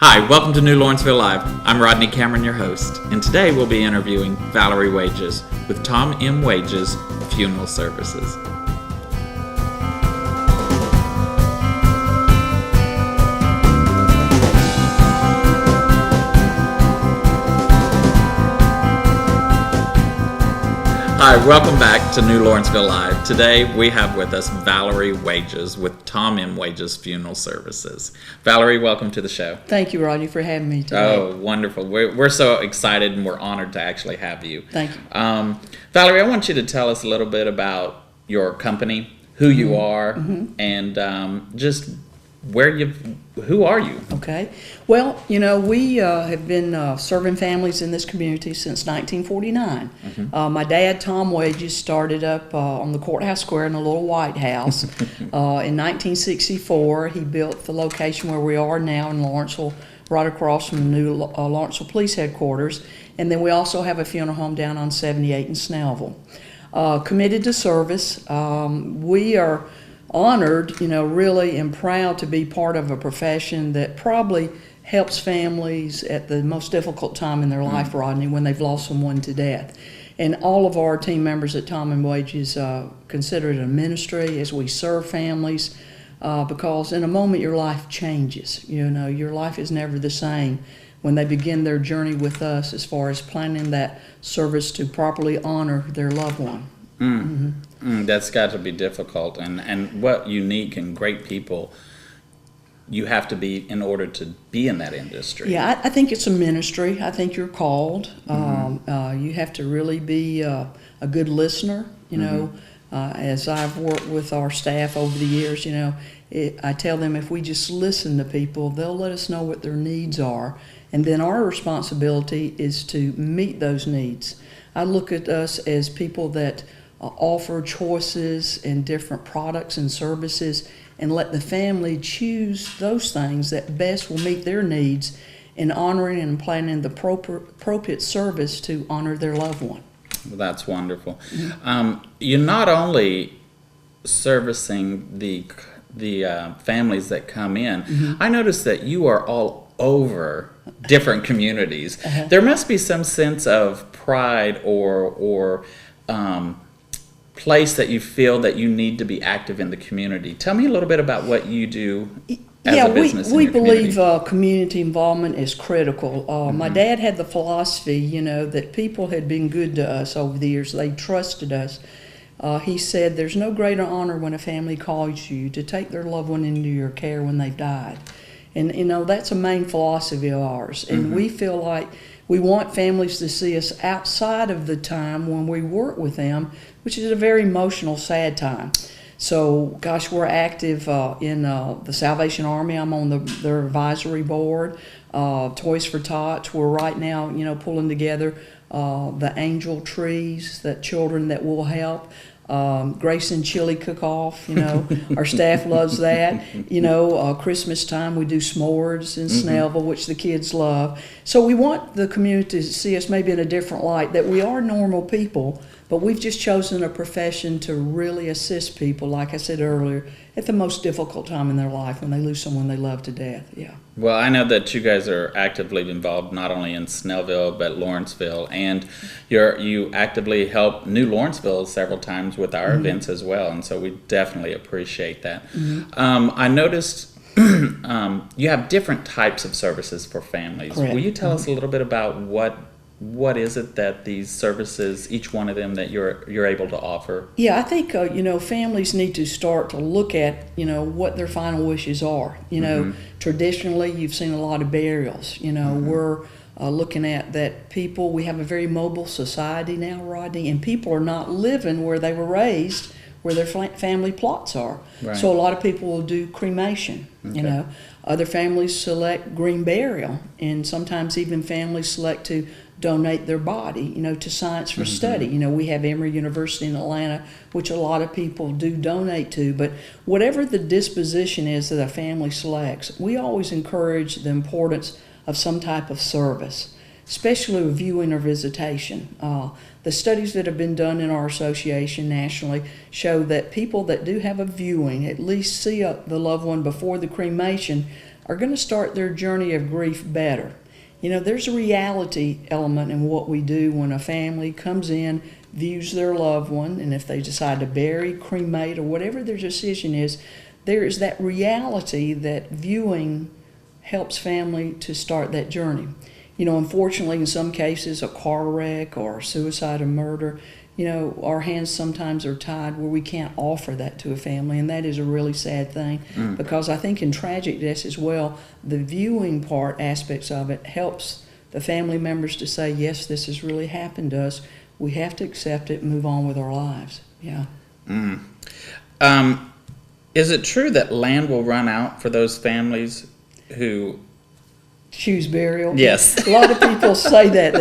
Hi, welcome to New Lawrenceville Live. I'm Rodney Camren, your host, and today we'll be interviewing Valerie Wages with Tom M. Wages Funeral Services. Hi, welcome back to New Lawrenceville Live. Today we have with us Valerie Wages with Tom M. Wages Funeral Services. Valerie, welcome to the show. Thank you, Rodney, for having me today. Oh, wonderful. We're so excited and we're honored to actually have you. Thank you. Valerie, I want you to tell us a little bit about your company, who you are, and just who are you? Okay. Well, we have been serving families in this community since 1949. My dad, Tom Wages, started up on the Courthouse Square in a little white house. In 1964, he built the location where we are now in Lawrenceville, right across from the new Lawrenceville Police Headquarters. And then we also have a funeral home down on 78 in Snellville. Committed to service. We are honored, really and proud to be part of a profession that probably helps families at the most difficult time in their life, Rodney, when they've lost someone to death. And all of our team members at Tom and Wages consider it a ministry as we serve families because in a moment your life changes. Your life is never the same when they begin their journey with us as far as planning that service to properly honor their loved one. That's got to be difficult, and what unique and great people you have to be in order to be in that industry. Yeah, I think it's a ministry. I think you're called. You have to really be a good listener. As I've worked with our staff over the years, I tell them if we just listen to people, they'll let us know what their needs are, and then our responsibility is to meet those needs. I look at us as people that offer choices and different products and services and let the family choose those things that best will meet their needs in honoring and planning the appropriate service to honor their loved one. Well, that's wonderful. You're not only servicing the families that come in. I noticed that you are all over different communities. There must be some sense of pride or place that you feel that you need to be active in the community. Tell me a little bit about what you do as a business. We believe community involvement is critical. My dad had the philosophy, that people had been good to us over the years. They trusted us. He said, there's no greater honor when a family calls you to take their loved one into your care when they've died. And, that's a main philosophy of ours. And we feel like we want families to see us outside of the time when we work with them, which is a very emotional, sad time. So, gosh, we're active in the Salvation Army. I'm on their advisory board. Toys for Tots. We're right now, pulling together the angel trees, that children that will help. Grace and Chili Cook-Off, our staff loves that. Christmas time we do s'mores in Snellville, which the kids love. So we want the community to see us maybe in a different light, that we are normal people, but we've just chosen a profession to really assist people, like I said earlier, at the most difficult time in their life when they lose someone they love to death. Yeah. Well, I know that you guys are actively involved not only in Snellville but Lawrenceville, and you actively help New Lawrenceville several times with our events as well, and so we definitely appreciate that. I noticed you have different types of services for families. Correct. Will you tell us a little bit about what is it that these services, each one of them, that you're able to offer? Yeah, I think families need to start to look at what their final wishes are. Traditionally you've seen a lot of burials. We're looking at that people. We have a very mobile society now, Rodney, and people are not living where they were raised, where their family plots are. Right. So a lot of people will do cremation. Other families select green burial, and sometimes even families select to donate their body, to science for study. We have Emory University in Atlanta, which a lot of people do donate to, but whatever the disposition is that a family selects, we always encourage the importance of some type of service, especially with viewing or visitation. The studies that have been done in our association nationally show that people that do have a viewing, at least see the loved one before the cremation, are going to start their journey of grief better. There's a reality element in what we do when a family comes in, views their loved one, and if they decide to bury, cremate, or whatever their decision is, there is that reality that viewing helps family to start that journey. Unfortunately, in some cases, a car wreck or suicide or murder, our hands sometimes are tied where we can't offer that to a family, and that is a really sad thing because I think in tragic deaths as well, the viewing part aspects of it helps the family members to say, yes, this has really happened to us. We have to accept it and move on with our lives. Yeah. Is it true that land will run out for those families who choose burial? Yes. A lot of people say that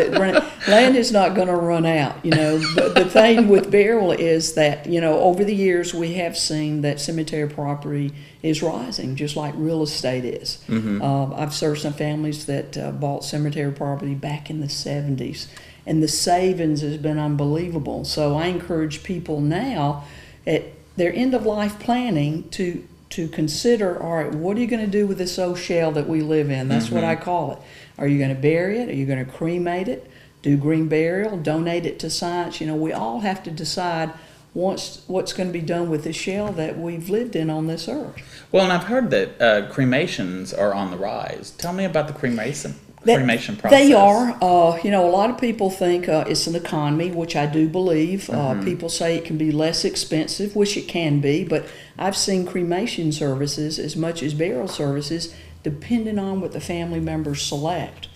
land is not going to run out, but the thing with burial is that, over the years we have seen that cemetery property is rising, just like real estate is. I've served some families that bought cemetery property back in the 70s, and the savings has been unbelievable. So I encourage people now at their end-of-life planning to consider, all right, what are you going to do with this old shell that we live in? That's what I call it. Are you going to bury it? Are you going to cremate it? Do green burial? Donate it to science? We all have to decide what's going to be done with the shell that we've lived in on this earth. Well, and I've heard that cremations are on the rise. Tell me about the cremation process. They are. A lot of people think it's an economy, which I do believe. People say it can be less expensive, which it can be, but I've seen cremation services as much as burial services, depending on what the family members select.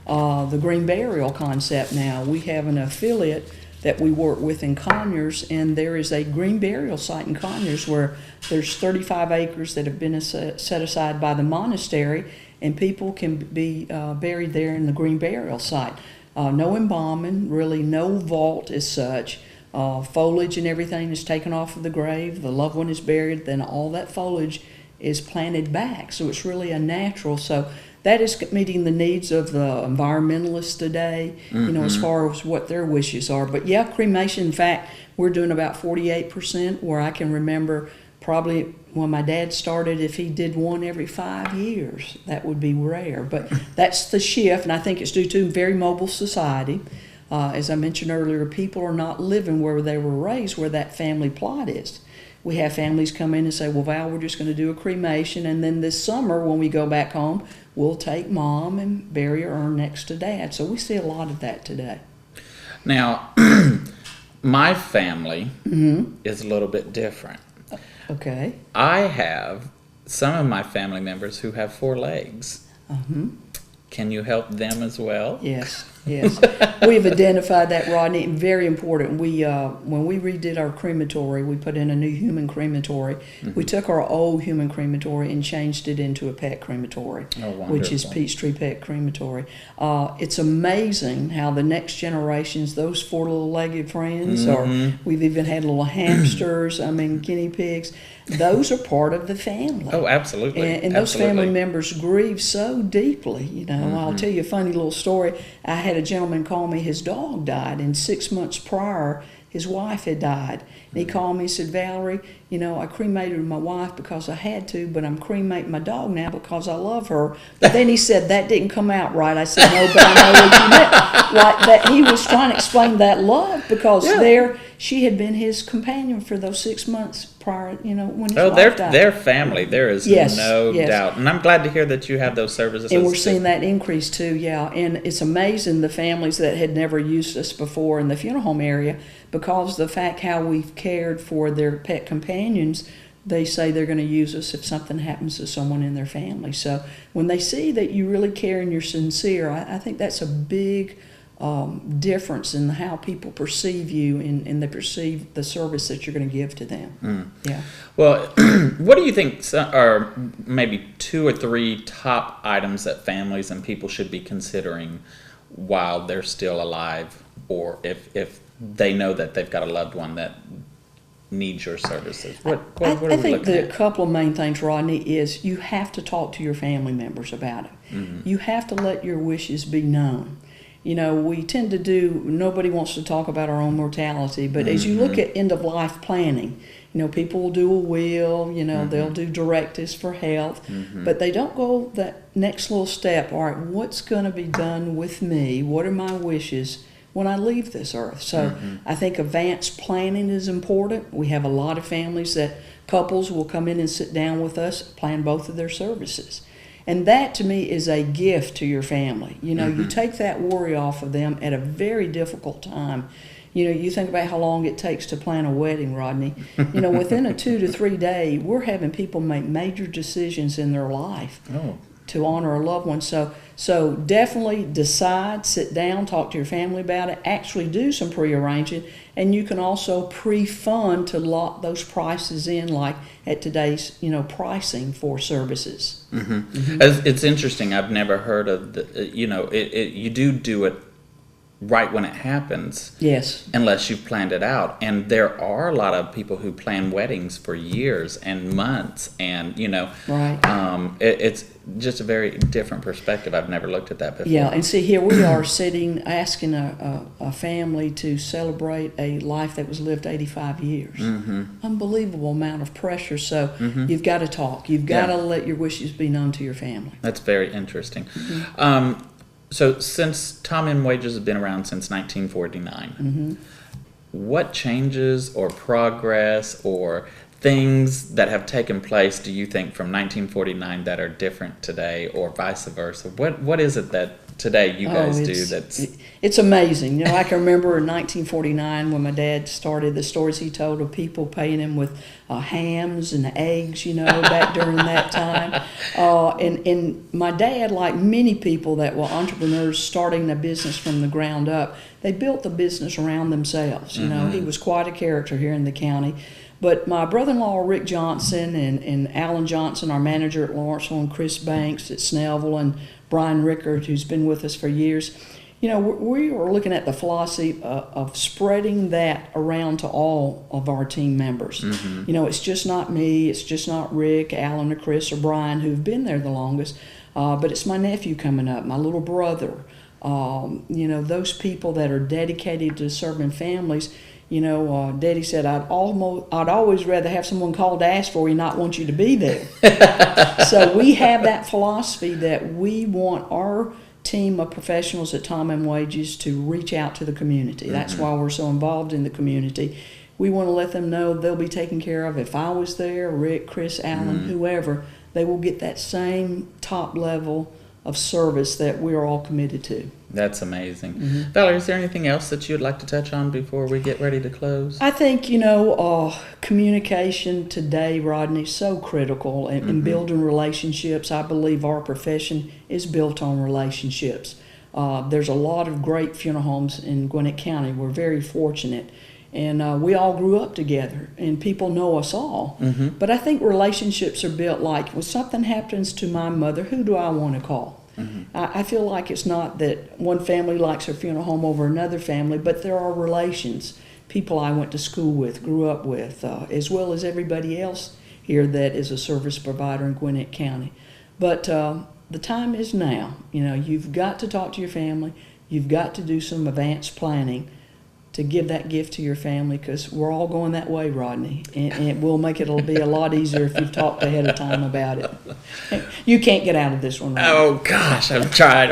The green burial concept now, we have an affiliate that we work with in Conyers, and there is a green burial site in Conyers where there's 35 acres that have been set aside by the monastery, and people can be buried there in the green burial site. No embalming, really no vault as such. Foliage and everything is taken off of the grave. The loved one is buried, then all that foliage is planted back. So it's really a natural. So that is meeting the needs of the environmentalists today, as far as what their wishes are. But yeah, cremation, in fact, we're doing about 48%, where I can remember probably when my dad started, if he did one every 5 years, that would be rare. But that's the shift, and I think it's due to a very mobile society. As I mentioned earlier, people are not living where they were raised, where that family plot is. We have families come in and say, well, Val, we're just going to do a cremation, and then this summer when we go back home, we'll take mom and bury her urn next to dad. So we see a lot of that today. Now, my family is a little bit different. Okay. I have some of my family members who have 4 legs. Can you help them as well? Yes. We've identified that, Rodney, very important. We when we redid our crematory, we put in a new human crematory. We took our old human crematory and changed it into a pet crematory, which is Peachtree Pet Crematory. It's amazing how the next generations, those 4 little legged friends, or we've even had little hamsters, guinea pigs, those are part of the family. Oh, absolutely. And those family members grieve so deeply. I'll tell you a funny little story. I had a gentleman call me, his dog died, and 6 months prior, his wife had died. And he called me and said, Valerie, I cremated my wife because I had to, but I'm cremating my dog now because I love her. But then he said, that didn't come out right. I said, no, but I know what you meant. Like that, he was trying to explain that love because she had been his companion for those 6 months prior, when his wife died. Their family, there is no doubt. And I'm glad to hear that you have those services. And we're seeing that increase too, And it's amazing the families that had never used us before in the funeral home area, because the fact how we've cared for their pet companions, they say they're going to use us if something happens to someone in their family. So when they see that you really care and you're sincere, I think that's a big difference in how people perceive you and they perceive the service that you're going to give to them. Yeah. Well, what do you think are maybe 2 or 3 top items that families and people should be considering while they're still alive, or if they know that they've got a loved one that needs your services? What are we looking at? The couple of main things, Rodney, is you have to talk to your family members about it. You have to let your wishes be known. We tend to nobody wants to talk about our own mortality, but as you look at end-of-life planning, People will do a will, they'll do directives for health, but they don't go that next little step. All right, what's going to be done with me? What are my wishes when I leave this earth? So I think advanced planning is important. We have a lot of families that couples will come in and sit down with us, plan both of their services. And that to me is a gift to your family. You take that worry off of them at a very difficult time. You think about how long it takes to plan a wedding, Rodney. Within a 2 to 3 day, we're having people make major decisions in their life to honor a loved one. So definitely decide, sit down, talk to your family about it, actually do some pre-arranging, and you can also pre-fund to lock those prices in, like at today's, pricing for services. It's interesting. I've never heard of you do it right when it happens. Yes. Unless you've planned it out. And there are a lot of people who plan weddings for years and months, and right. It's just a very different perspective. I've never looked at that before. Yeah, and see, here we are asking a family to celebrate a life that was lived 85 years. Unbelievable amount of pressure. So you've got to talk. You've got to let your wishes be known to your family. That's very interesting. So since Tom M. Wages has been around since 1949, what changes or progress or things that have taken place do you think from 1949 that are different today, or vice versa? What is it that today you guys do that's... It's amazing. I can remember in 1949 when my dad started, the stories he told of people paying him with hams and eggs, back during that time. And my dad, like many people that were entrepreneurs starting a business from the ground up, they built the business around themselves. He was quite a character here in the county. But my brother-in-law, Rick Johnson, and Alan Johnson, our manager at Lawrenceville, and Chris Banks at Snellville, and Brian Rickard, who's been with us for years, we are looking at the philosophy of spreading that around to all of our team members. It's just not me, it's just not Rick, Alan, or Chris, or Brian who've been there the longest, but it's my nephew coming up, my little brother, those people that are dedicated to serving families. Daddy said, I'd always rather have someone call to ask for you, not want you to be there. So we have that philosophy that we want our team of professionals at Tom M. Wages to reach out to the community. That's why we're so involved in the community. We want to let them know they'll be taken care of. If I was there, Rick, Chris, Alan, whoever, they will get that same top level of service that we're all committed to. That's amazing. Valerie, is there anything else that you'd like to touch on before we get ready to close? I think, communication today, Rodney, is so critical in building relationships. I believe our profession is built on relationships. There's a lot of great funeral homes in Gwinnett County. We're very fortunate. And we all grew up together, and people know us all. But I think relationships are built like, when something happens to my mother, who do I want to call? I feel like it's not that one family likes her funeral home over another family, but there are relations, people I went to school with, grew up with, as well as everybody else here that is a service provider in Gwinnett County. But the time is now. You've got to talk to your family. You've got to do some advanced planning to give that gift to your family, because we're all going that way, Rodney, and it will make it'll be a lot easier if you've talked ahead of time about it. You can't get out of this one, Rodney. Oh gosh, I've tried.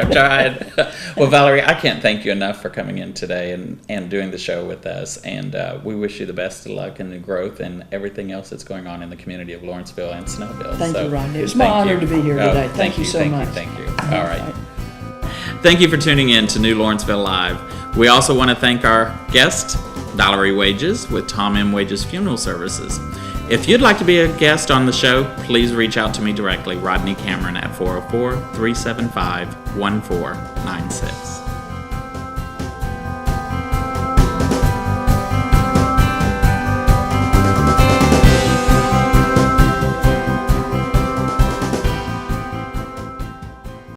Well, Valerie, I can't thank you enough for coming in today and doing the show with us, and we wish you the best of luck in the growth and everything else that's going on in the community of Lawrenceville and Snellville. Thank you, Rodney. It was my honor to be here today. Thank you so much. Thank you. All right. Thank you for tuning in to New Lawrenceville Live. We also want to thank our guest, Valerie Wages with Tom M. Wages Funeral Services. If you'd like to be a guest on the show, please reach out to me directly, Rodney Camren, at 404-375-1496.